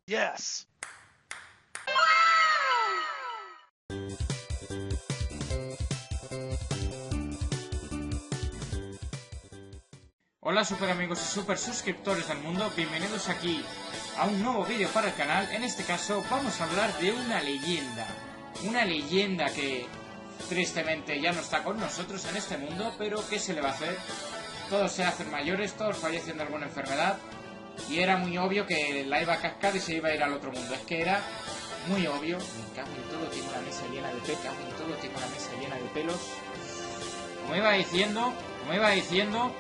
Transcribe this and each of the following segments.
Yes. Hola super amigos y super suscriptores del mundo, bienvenidos aquí a un nuevo vídeo para el canal. En este caso vamos a hablar de una leyenda que tristemente ya no está con nosotros en este mundo, pero ¿qué se le va a hacer? Todos se hacen mayores, todos fallecen de alguna enfermedad y era muy obvio que la iba a cascar y se iba a ir al otro mundo. Es que era muy obvio. Me cago en todo, tengo una mesa llena de pelos, tengo una mesa llena de pelos. Como iba diciendo...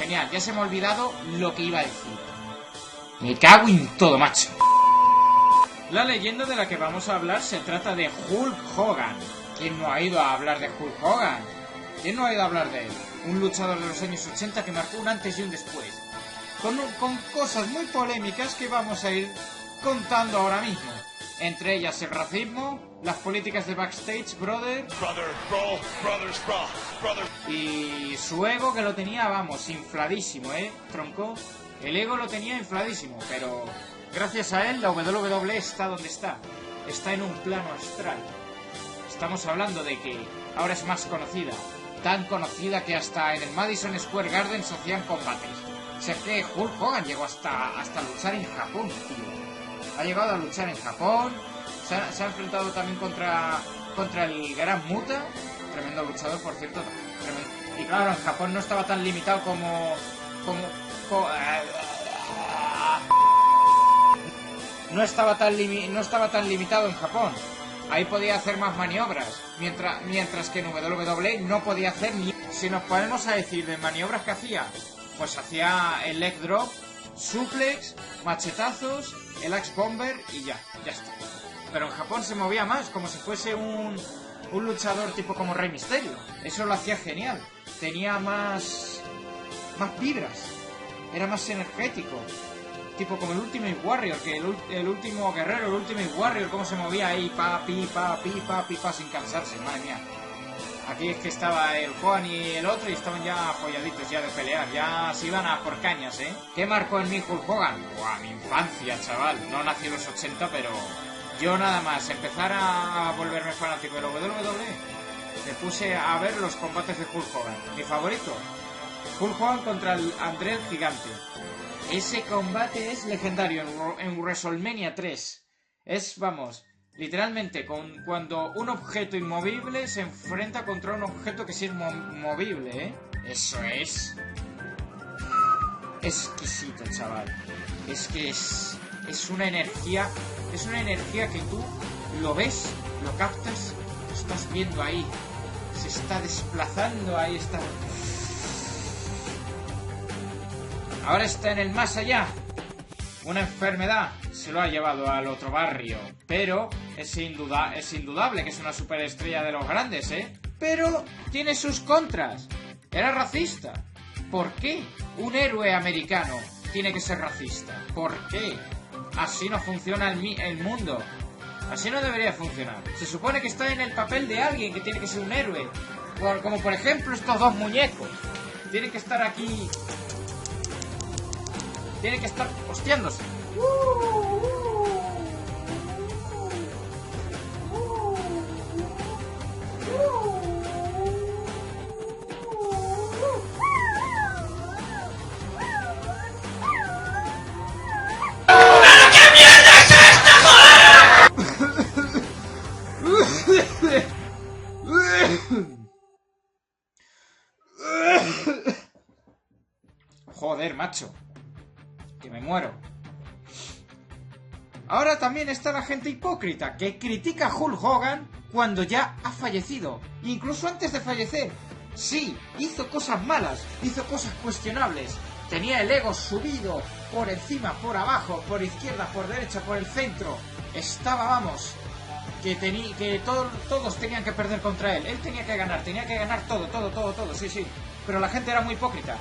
Genial, ya se me ha olvidado lo que iba a decir. Me cago en todo, macho. La leyenda de la que vamos a hablar se trata de Hulk Hogan. ¿Quién no ha ido a hablar de Hulk Hogan? ¿Quién no ha ido a hablar de él? Un luchador de los años 80 que marcó un antes y un después. Con cosas muy polémicas que vamos a ir contando ahora mismo. Entre ellas el racismo, las políticas de backstage, brother. Y su ego, que lo tenía, vamos, infladísimo, tronco. El ego lo tenía infladísimo, pero gracias a él la WWE está donde está. Está en un plano astral. Estamos hablando de que ahora es más conocida. Tan conocida que hasta en el Madison Square Garden se hacían combates. O sea que Hulk Hogan llegó hasta luchar en Japón, tío. Ha llegado a luchar en Japón, se ha enfrentado también contra el Gran Muta, tremendo luchador, por cierto. Tremendo. Y claro, en Japón no estaba tan limitado no estaba tan limitado en Japón. Ahí podía hacer más maniobras, mientras que en WWE no podía hacer ni... Si nos ponemos a decir de maniobras que hacía, pues hacía el leg drop, suplex, machetazos, el Axe Bomber y ya está. Pero en Japón se movía más, como si fuese un luchador tipo como Rey Mysterio. Eso lo hacía genial. Tenía más vibras. Era más energético. Tipo como el Ultimate Warrior, que el último guerrero, el Ultimate Warrior, cómo se movía ahí, pa, sin cansarse, madre mía. Aquí es que estaba el Juan y el otro y estaban ya apoyaditos ya de pelear, ya se iban a por cañas, ¿Qué marcó en mí Hulk Hogan? Buah, mi infancia, chaval. No nací en los 80, pero yo nada más empezar a volverme fanático de la WWE, me puse a ver los combates de Hulk Hogan. Mi favorito, Hulk Hogan contra el André el Gigante. Ese combate es legendario en WrestleMania 3. Es, vamos... Literalmente, cuando un objeto inmovible se enfrenta contra un objeto que sí es movible, Eso es... exquisito, chaval. Es que es una energía... Es una energía que tú lo ves, lo captas, lo estás viendo ahí. Se está desplazando, ahí está... Ahora está en el más allá. Una enfermedad se lo ha llevado al otro barrio, pero es indudable que es una superestrella de los grandes, Pero tiene sus contras. Era racista. ¿Por qué un héroe americano tiene que ser racista? ¿Por qué? Así no funciona el mundo. Así no debería funcionar. Se supone que está en el papel de alguien que tiene que ser un héroe. Como por ejemplo estos dos muñecos. Tienen que estar aquí... Tiene que estar hostiándose. Joder, macho. Que me muero. Ahora también está la gente hipócrita que critica a Hulk Hogan cuando ya ha fallecido, incluso antes de fallecer. Sí, hizo cosas malas, hizo cosas cuestionables, tenía el ego subido, por encima, por abajo, por izquierda, por derecha, por el centro. Estaba, vamos, que todos tenían que perder contra él. Él tenía que ganar todo, sí. Pero la gente era muy hipócrita.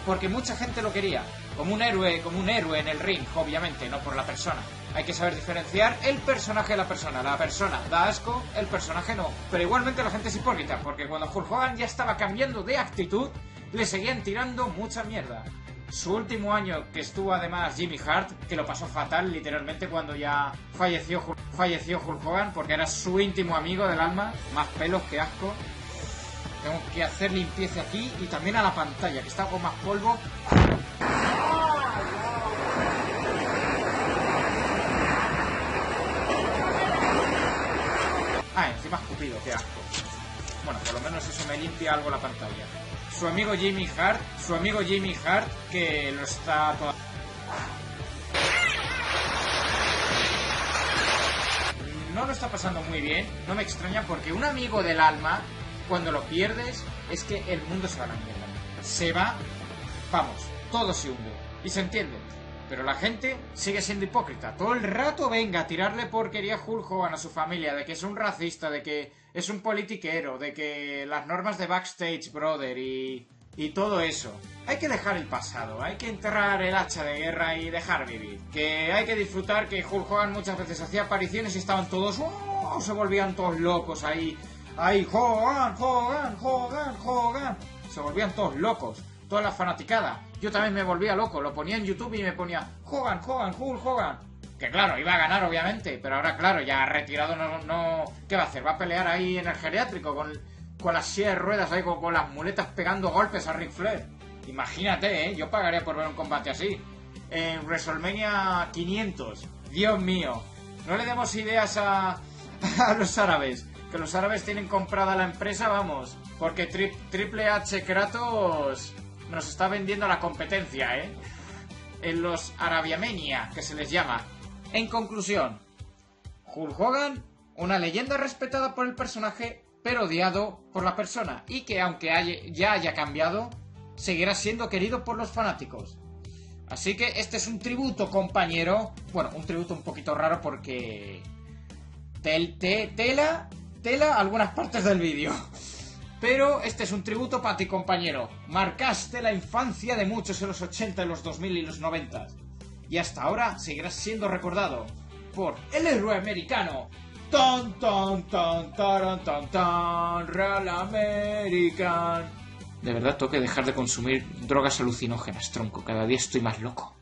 Porque mucha gente lo quería como un héroe en el ring, obviamente, no por la persona. Hay que saber diferenciar el personaje de la persona. La persona da asco, el personaje no. Pero igualmente la gente es hipócrita, porque cuando Hulk Hogan ya estaba cambiando de actitud, le seguían tirando mucha mierda. Su último año que estuvo además Jimmy Hart, que lo pasó fatal literalmente cuando ya falleció Hulk Hogan, porque era su íntimo amigo del alma. Más pelos, que asco. Tengo que hacer limpieza aquí y también a la pantalla, que está con más polvo. Ah, encima escupido, qué asco. Bueno, por lo menos eso me limpia algo la pantalla. Su amigo Jimmy Hart, que lo está todo... No lo está pasando muy bien, no me extraña, porque un amigo del alma, cuando lo pierdes, es que el mundo se va a la mierda. Se va, vamos, todo se hunde. Y se entiende. Pero la gente sigue siendo hipócrita. Todo el rato venga a tirarle porquería a Hulk Hogan, a su familia, de que es un racista, de que es un politiquero, de que las normas de Backstage Brother y todo eso. Hay que dejar el pasado, hay que enterrar el hacha de guerra y dejar vivir. Que hay que disfrutar que Hulk Hogan muchas veces hacía apariciones y estaban todos... ¡Oh! Se volvían todos locos ahí. Ahí, Hogan. Se volvían todos locos. Toda la fanaticada. Yo también me volvía loco, lo ponía en YouTube y me ponía Hulk Hogan. Que claro, iba a ganar obviamente, pero ahora claro, ya retirado no... ¿Qué va a hacer? ¿Va a pelear ahí en el geriátrico con las sillas de ruedas ahí, con las muletas pegando golpes a Ric Flair? Imagínate, yo pagaría por ver un combate así. En WrestleMania 500. Dios mío. No le demos ideas a los árabes. Que los árabes tienen comprada la empresa, vamos. Porque Triple H Kratos nos está vendiendo la competencia, en los Arabiamania, que se les llama. En conclusión, Hulk Hogan, una leyenda respetada por el personaje, pero odiado por la persona. Y que aunque ya haya cambiado, seguirá siendo querido por los fanáticos. Así que este es un tributo, compañero. Bueno, un tributo un poquito raro porque... Tela algunas partes del vídeo. Pero este es un tributo para ti, compañero. Marcaste la infancia de muchos en los 80, los 2000 y los 90. Y hasta ahora seguirás siendo recordado por el héroe americano. Real American. De verdad, tengo que dejar de consumir drogas alucinógenas, tronco. Cada día estoy más loco.